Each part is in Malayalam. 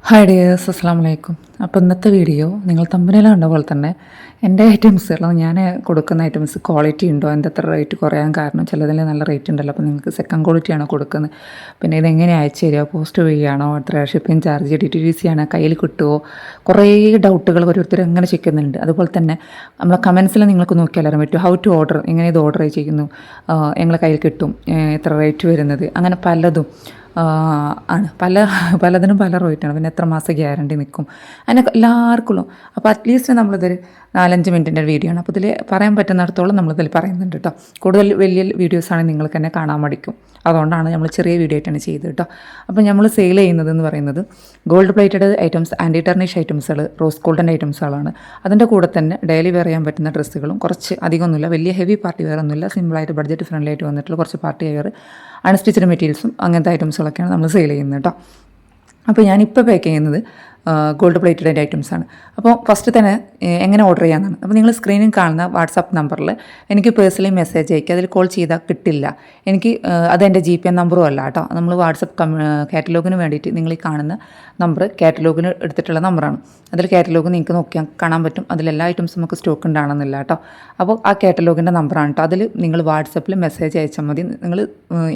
ഹായ് ഡിയേഴ്സ്, അസ്സാം വലൈക്കും. അപ്പോൾ ഇന്നത്തെ വീഡിയോ നിങ്ങൾ തമ്പനിയിൽ കണ്ട പോലെ തന്നെ എൻ്റെ ഐറ്റംസുകൾ ഞാൻ കൊടുക്കുന്ന ഐറ്റംസ് ക്വാളിറ്റി ഉണ്ടോ, എത്ര റേറ്റ് കുറയാൻ കാരണം ചിലതിൽ നല്ല റേറ്റ് ഉണ്ടല്ലോ. അപ്പോൾ നിങ്ങൾക്ക് സെക്കൻഡ് ക്വാളിറ്റിയാണോ കൊടുക്കുന്നത്, പിന്നെ ഇതെങ്ങനെ അയച്ചു തരിക, പോസ്റ്റ് വഴിയാണോ, എത്ര ഷിപ്പിംഗ് ചാർജ്, DTDC ആണോ, കയ്യിൽ കിട്ടുമോ, കുറേ ഡൗട്ടുകൾ ഓരോരുത്തർ എങ്ങനെ ചെയ്യുന്നുണ്ട്. അതുപോലെ തന്നെ നമ്മളെ കമൻസിൽ നിങ്ങൾക്ക് നോക്കിയാൽ അറിയാൻ പറ്റും ഹൗ ടു ഓർഡർ, എങ്ങനെ ഇത് ഓർഡർ ചെയ്യുന്നു, ഞങ്ങളെ കയ്യിൽ കിട്ടും, എത്ര റേറ്റ് വരുന്നത്, അങ്ങനെ പലതും ആണ്. പലതിനും പല റേറ്റാണ്. പിന്നെ എത്ര മാസം ഗ്യാരണ്ടി നിൽക്കും, അതിനൊക്കെ എല്ലാവർക്കും. അപ്പോൾ അറ്റ്ലീസ്റ്റ് നമ്മളിതൊരു 4-5 മിനിറ്റിൻ്റെ വീഡിയോ ആണ്. അപ്പോൾ ഇതിൽ പറയാൻ പറ്റുന്നിടത്തോളം നമ്മളിതിൽ പറയുന്നുണ്ട് കേട്ടോ. കൂടുതൽ വലിയ വീഡിയോസാണെങ്കിൽ നിങ്ങൾക്ക് തന്നെ കാണാൻ മടിക്കും. അതുകൊണ്ടാണ് നമ്മൾ ചെറിയ വീഡിയോ ആയിട്ടാണ് ചെയ്തത് കേട്ടോ. അപ്പോൾ നമ്മൾ സെയിൽ ചെയ്യുന്നതെന്ന് പറയുന്നത് gold plated items, anti tarnish ഐറ്റംസുകൾ, റോസ് ഗോൾഡൻ ഐറ്റംസുകളാണ്. അതിൻ്റെ കൂടെ തന്നെ ഡെയിലി വെയർ ചെയ്യാൻ പറ്റുന്ന ഡ്രസ്സുകളും, കുറച്ച് അധികമൊന്നുമില്ല, വലിയ ഹെവി പാർട്ടി വെയർ ഒന്നുമില്ല, സിമ്പിളായിട്ട് ബഡ്ജറ്റ് ഫ്രണ്ട്ലി ആയിട്ട് വന്നിട്ടുള്ള കുറച്ച് പാർട്ടി വെയർ, അൺസ്റ്റിച്ചഡ് മെറ്റീരിയൽസും അങ്ങനത്തെ ഐറ്റംസുകളൊക്കെയാണ് നമ്മൾ സെയിൽ ചെയ്യുന്നത് കേട്ടോ. അപ്പോൾ ഞാനിപ്പോൾ പാക്ക് ചെയ്യുന്നത് ഗോൾഡ് പ്ലേറ്റഡ് ഐറ്റംസാണ്. അപ്പോൾ ഫസ്റ്റ് തന്നെ എങ്ങനെ ഓർഡർ ചെയ്യാമെന്നാണ്. അപ്പോൾ നിങ്ങൾ സ്ക്രീനിൽ കാണുന്ന വാട്സാപ്പ് നമ്പറിൽ എനിക്ക് പേഴ്സണലി മെസ്സേജ് അയക്കുക. അതിൽ കോൾ ചെയ്താൽ കിട്ടില്ല എനിക്ക്. അതെൻ്റെ GPay നമ്പറും അല്ല കേട്ടോ. നമ്മൾ വാട്സപ്പ് കാറ്റലോഗിന് വേണ്ടിയിട്ട് നിങ്ങൾ ഈ കാണുന്ന നമ്പർ കാറ്റലോഗിന് എടുത്തിട്ടുള്ള നമ്പറാണ്. അതിൽ കാറ്റലോഗ് നിങ്ങൾക്ക് നോക്കിയാൽ കാണാൻ പറ്റും. അതിലെല്ലാ ഐറ്റംസും നമുക്ക് സ്റ്റോക്ക് ഉണ്ടാകണമെന്നില്ല കേട്ടോ. അപ്പോൾ ആ കാറ്റലോഗിൻ്റെ നമ്പറാണ് കേട്ടോ. അതിൽ നിങ്ങൾ വാട്സപ്പിൽ മെസ്സേജ് അയച്ചാൽ മതി. നിങ്ങൾ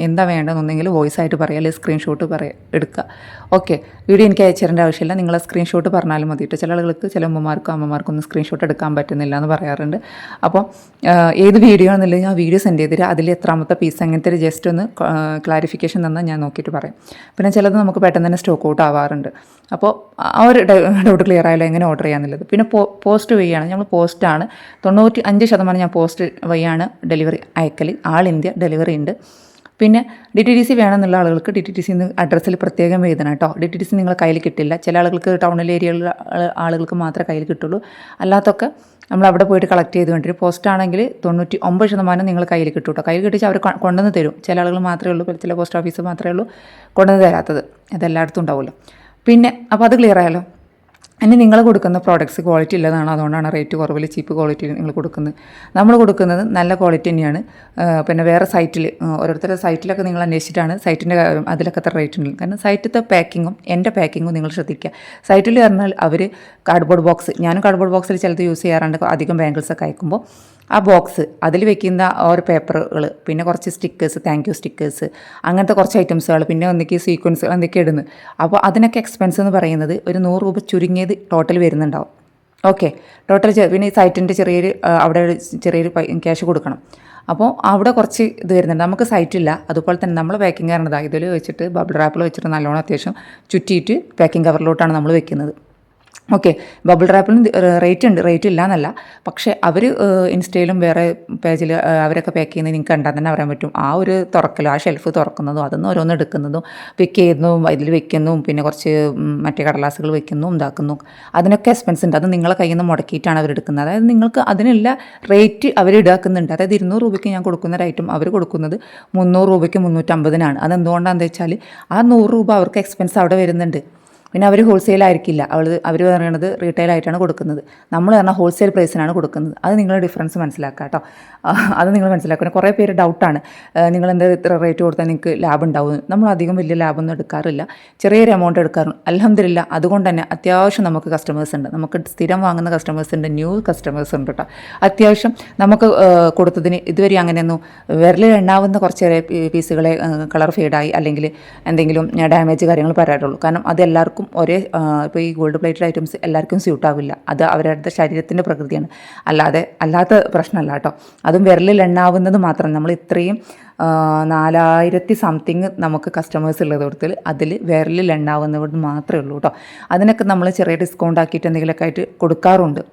എന്താ വേണ്ടതെന്നുണ്ടെങ്കിൽ വോയിസ് ആയിട്ട് പറയുക, അല്ലെങ്കിൽ സ്ക്രീൻഷോട്ട് എടുക്കുക. ഓക്കെ, വീഡിയോ എനിക്ക് അയച്ചു തരേണ്ട ആവശ്യമില്ല. നിങ്ങൾ സ്ക്രീൻഷോട്ട് പറഞ്ഞാലും മതി കേട്ടോ. ചില ആളുകൾക്ക്, ചില അമ്മമാർക്കും അമ്മമാർക്കും ഒന്നും സ്ക്രീൻഷോട്ട് എടുക്കാൻ പറ്റുന്നില്ല എന്ന് പറയാറുണ്ട്. അപ്പോൾ ഏത് വീഡിയോ ആണെന്നുണ്ടെങ്കിൽ ഞാൻ വീഡിയോ സെൻഡ് ചെയ്തിട്ട് അതിൽ എത്രാമത്തെ പീസ് അങ്ങനത്തെ ഒരു ജസ്റ്റ് ഒന്ന് ക്ലാരിഫിക്കേഷൻ തന്നാൽ ഞാൻ നോക്കിയിട്ട് പറയും. പിന്നെ ചിലത് നമുക്ക് പെട്ടെന്ന് തന്നെ സ്റ്റോക്ക് ഔട്ട് ആവാറുണ്ട്. അപ്പോൾ ആ ഒരു ഡൗട്ട് ക്ലിയർ ആയാലും എങ്ങനെ ഓർഡർ ചെയ്യാന്നുള്ളത്. പിന്നെ പോസ്റ്റ് വഴിയാണ്, നമ്മൾ പോസ്റ്റാണ് 95% ഞാൻ പോസ്റ്റ് വഴിയാണ് ഡെലിവറി അയക്കൽ. ആൾ ഇന്ത്യ ഡെലിവറി ഉണ്ട്. പിന്നെ DTDC വേണമെന്നുള്ള ആളുകൾക്ക് DTDC അഡ്രസ്സിൽ പ്രത്യേകം എഴുതണം കേട്ടോ. DTDC നിങ്ങളെ കയ്യിൽ കിട്ടില്ല. ചില ആളുകൾക്ക് ടൗണിൽ ഏരിയയിലുള്ള ആളുകൾക്ക് മാത്രമേ കയ്യിൽ കിട്ടുള്ളൂ. അല്ലാത്തൊക്കെ നമ്മൾ അവിടെ പോയിട്ട് കളക്ട് ചെയ്ത് കൊണ്ടിരും. പോസ്റ്റ് ആണെങ്കിൽ 99% നിങ്ങൾ കയ്യിൽ കിട്ടും കേട്ടോ. കയ്യിൽ കിട്ടിച്ച് അവർ കൊണ്ടുവന്ന് തരും. ചില ആളുകൾ മാത്രമേ ഉള്ളൂ, ചില പോസ്റ്റ് ഓഫീസ് മാത്രമേ ഉള്ളൂ കൊണ്ടുവന്ന് തരാത്തത്. അതെല്ലായിടത്തും ഉണ്ടാവുമല്ലോ. പിന്നെ അപ്പോൾ അത് ക്ലിയർ ആയാലോ. ഇനി നിങ്ങൾ കൊടുക്കുന്ന പ്രോഡക്റ്റ്സ് ക്വാളിറ്റി ഉള്ളതാണ്. അതുകൊണ്ടാണ് റേറ്റ് കുറവിൽ ചീപ്പ് ക്വാളിറ്റി നിങ്ങൾ കൊടുക്കുന്നത്. നമ്മൾ കൊടുക്കുന്നത് നല്ല ക്വാളിറ്റി തന്നെയാണ്. പിന്നെ വേറെ സൈറ്റിൽ, ഓരോരുത്തരുടെ സൈറ്റിലൊക്കെ നിങ്ങൾ അന്വേഷിച്ചിട്ടാണ് സൈറ്റിൻ്റെ അതിലൊക്കെ എത്ര റേറ്റ് ഉണ്ട്. കാരണം സൈറ്റിലത്തെ പാക്കിങ്ങും എൻ്റെ പാക്കിങ്ങും നിങ്ങൾ ശ്രദ്ധിക്കുക. സൈറ്റിൽ പറഞ്ഞാൽ അവർ കാർഡ്ബോർഡ് ബോക്സ്, ഞാനും കാർഡ്ബോർഡ് ബോക്സിൽ ചിലത് യൂസ് ചെയ്യാറുണ്ട്. അധികം ബാങ്കിൾസൊക്കെ അയക്കുമ്പോൾ ആ ബോക്സ് അതിൽ വെക്കുന്ന ഓരോ പേപ്പറുകൾ, പിന്നെ കുറച്ച് സ്റ്റിക്കേഴ്സ്, താങ്ക് യു സ്റ്റിക്കേഴ്സ്, അങ്ങനത്തെ കുറച്ച് ഐറ്റംസുകൾ, പിന്നെ എന്തൊക്കെ സീക്വൻസ് എന്തൊക്കെ ഇടുന്നത്. അപ്പോൾ അതിനൊക്കെ എക്സ്പെൻസ് എന്ന് പറയുന്നത് ഒരു 100 രൂപ ചുരുങ്ങിയത് ടോട്ടൽ വരുന്നുണ്ടാവും. Okay, total. പിന്നെ ഈ സൈറ്റിൻ്റെ ചെറിയൊരു അവിടെ ചെറിയൊരു ക്യാഷ് കൊടുക്കണം. അപ്പോൾ അവിടെ കുറച്ച് ഇത് വരുന്നുണ്ട്. നമുക്ക് സൈറ്റില്ല. അതുപോലെ തന്നെ നമ്മൾ പാക്കിംഗ് കാരണതാണ് ഇതിൽ വെച്ചിട്ട് ബബിൾ റാപ്പിൽ വെച്ചിട്ട് നല്ലോണം അത്യാവശ്യം ചുറ്റിയിട്ട് പാക്കിംഗ് കവറിലോട്ടാണ് നമ്മൾ വെക്കുന്നത്. ഓക്കെ, ബബിൾ റാപ്പിനും റേറ്റ് ഉണ്ട്, റേറ്റ് ഇല്ല എന്നല്ല. പക്ഷേ അവർ ഇൻസ്റ്റയിലും വേറെ പേജിൽ അവരൊക്കെ പാക്ക് ചെയ്യുന്നത് നിങ്ങൾക്ക് കണ്ടാൽ തന്നെ പറയാൻ പറ്റും. ആ ഒരു തുറക്കലും, ആ ഷെൽഫ് തുറക്കുന്നതും അതൊന്നും ഓരോന്ന് എടുക്കുന്നതും പിക്ക് ചെയ്യുന്നതും ഇതിൽ വെക്കുന്നതും പിന്നെ കുറച്ച് മറ്റേ കടലാസുകൾ വെക്കുന്നതും ഇതാക്കുന്നു. അതിനൊക്കെ എക്സ്പെൻസ് ഉണ്ട്. അത് നിങ്ങളെ കയ്യിൽ നിന്ന് മുടക്കിയിട്ടാണ് അവരെടുക്കുന്നത്. അതായത് നിങ്ങൾക്ക് അതിനുള്ള റേറ്റ് അവർ ഈടാക്കുന്നുണ്ട്. അതായത് 200 രൂപയ്ക്ക് ഞാൻ കൊടുക്കുന്ന ഒരു ഐറ്റം അവർ കൊടുക്കുന്നത് 300 രൂപയ്ക്ക് 350-നാണ്. അതെന്തുകൊണ്ടാണെന്ന് വെച്ചാൽ ആ 100 രൂപ അവർക്ക് എക്സ്പെൻസ് അവിടെ വരുന്നുണ്ട്. പിന്നെ അവർ ഹോൾസെയിലായിരിക്കില്ല, അവർ പറയണത് റീറ്റെയിലായിട്ടാണ് കൊടുക്കുന്നത്. നമ്മൾ പറഞ്ഞാൽ ഹോൾസെയിൽ പ്രൈസിനാണ് കൊടുക്കുന്നത്. അത് നിങ്ങളുടെ ഡിഫറൻസ് മനസ്സിലാക്കുക കേട്ടോ. അത് നിങ്ങൾ മനസ്സിലാക്കണം. കുറേ പേര് ഡൗട്ടാണ്, നിങ്ങൾ എന്താ ഇത്ര റേറ്റ് കൊടുത്താൽ നിങ്ങൾക്ക് ലാഭം ഉണ്ടാവും. നമ്മൾ അധികം വലിയ ലാഭമൊന്നും എടുക്കാറില്ല, ചെറിയൊരു എമൗണ്ട് എടുക്കാറുണ്ട്. അൽഹംദുലില്ലാ, അതുകൊണ്ട് തന്നെ അത്യാവശ്യം നമുക്ക് കസ്റ്റമേഴ്സ് ഉണ്ട്. നമുക്ക് സ്ഥിരം വാങ്ങുന്ന കസ്റ്റമേഴ്സ് ഉണ്ട്, ന്യൂ കസ്റ്റമേഴ്സ് ഉണ്ട് കേട്ടോ. അത്യാവശ്യം നമുക്ക് കൊടുത്തതിന് ഇതുവരെ അങ്ങനെയൊന്നും വിരലിൽ എണ്ണാവുന്ന കുറച്ച് പീസുകളെ കളർ ഫെയ്ഡായി അല്ലെങ്കിൽ എന്തെങ്കിലും ഡാമേജ് കാര്യങ്ങൾ പറയാറുള്ളൂ. കാരണം അത് എല്ലാവർക്കും ഇപ്പോൾ ഈ ഗോൾഡ് പ്ലേറ്റഡ് ഐറ്റംസ് എല്ലാവർക്കും സ്യൂട്ടാവില്ല. അത് അവരുടെ ശരീരത്തിൻ്റെ പ്രകൃതിയാണ്, അല്ലാത്ത പ്രശ്നമല്ല കേട്ടോ. അതും വിരലിൽ എണ്ണാവുന്നത് മാത്രം. നമ്മൾ ഇത്രയും 4000 സംതിങ് നമുക്ക് കസ്റ്റമേഴ്സ് ഉള്ളത് കൊടുത്തിൽ അതിൽ വിരലിൽ എണ്ണാവുന്നത് മാത്രമേ ഉള്ളൂ കേട്ടോ. അതിനൊക്കെ നമ്മൾ ചെറിയ ഡിസ്കൗണ്ട് ആക്കിയിട്ട് എന്തെങ്കിലുമൊക്കെ ആയിട്ട് കൊടുക്കാറുണ്ട്.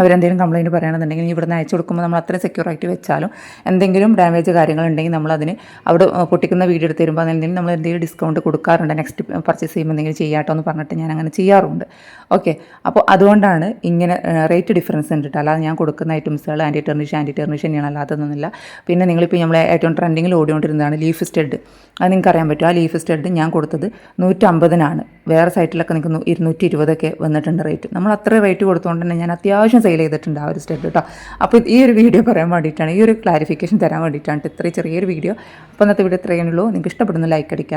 അവരെന്തെങ്കിലും കംപ്ലയിൻറ്റ് പറയുകയാണെന്നുണ്ടെങ്കിൽ ഇവിടെ നിന്ന് അയച്ചു കൊടുക്കുമ്പോൾ നമ്മൾ അത്രയും സെക്യൂർ ആയിട്ട് വെച്ചാലും എന്തെങ്കിലും ഡാമേജ് കാര്യങ്ങളുണ്ടെങ്കിൽ നമ്മളതിന് അവിടെ പൊട്ടിക്കുന്ന വീഡിയോ എടുത്ത് തരുമ്പോൾ അതെന്തെങ്കിലും നമ്മൾ എന്തെങ്കിലും ഡിസ്കൗണ്ട് കൊടുക്കാറുണ്ട്. നെക്സ്റ്റ് പർച്ചേസ് ചെയ്യുമ്പോൾ എന്തെങ്കിലും ചെയ്യാട്ടോ എന്ന് പറഞ്ഞിട്ട് ഞാൻ അങ്ങനെ ചെയ്യാറുണ്ട്. ഓക്കെ, അപ്പോൾ അതുകൊണ്ടാണ് ഇങ്ങനെ റേറ്റ് ഡിഫറൻസ് ഉണ്ട് കേട്ടോ. അല്ലാതെ ഞാൻ കൊടുക്കുന്ന ഐറ്റംസുകൾ ആൻറ്റി ടെർണിഷ് തന്നെയാണ്, അല്ലാത്തതൊന്നുമില്ല. പിന്നെ നിങ്ങളിപ്പോൾ നമ്മൾ ഏറ്റവും ട്രെൻഡിങ്ങിൽ ഓടിക്കൊണ്ടിരുന്നതാണ് ലീഫ് സ്റ്റഡ്. അത് നിങ്ങൾക്ക് അറിയാൻ പറ്റും. ആ ലീഫ് സ്റ്റഡ് ഞാൻ കൊടുത്തത് 150-നാണ്. വേറെ സൈറ്റിലൊക്കെ നിങ്ങൾക്ക് 220 വന്നിട്ടുണ്ട് റേറ്റ്. നമ്മൾ അത്ര റേറ്റ് കൊടുത്തുകൊണ്ട് തന്നെ ഞാൻ അത്യാവശ്യം സെയിൽ ചെയ്തിട്ടുണ്ട് ആ ഒരു സ്റ്റഡ് കേട്ടോ. അപ്പോൾ ഈ ഒരു വീഡിയോ പറയാൻ വേണ്ടിയിട്ടാണ്, ഈ ഒരു ക്ലാരിഫിക്കേഷൻ തരാൻ വേണ്ടിയിട്ടാണ് ഇത്രയും ചെറിയൊരു വീഡിയോ. അപ്പോൾ ഇന്നത്തെ വീഡിയോ ഇത്രയേ ഉള്ളൂ. നിങ്ങൾക്ക് ഇഷ്ടപ്പെടുന്ന ലൈക്ക് അടിക്കുക.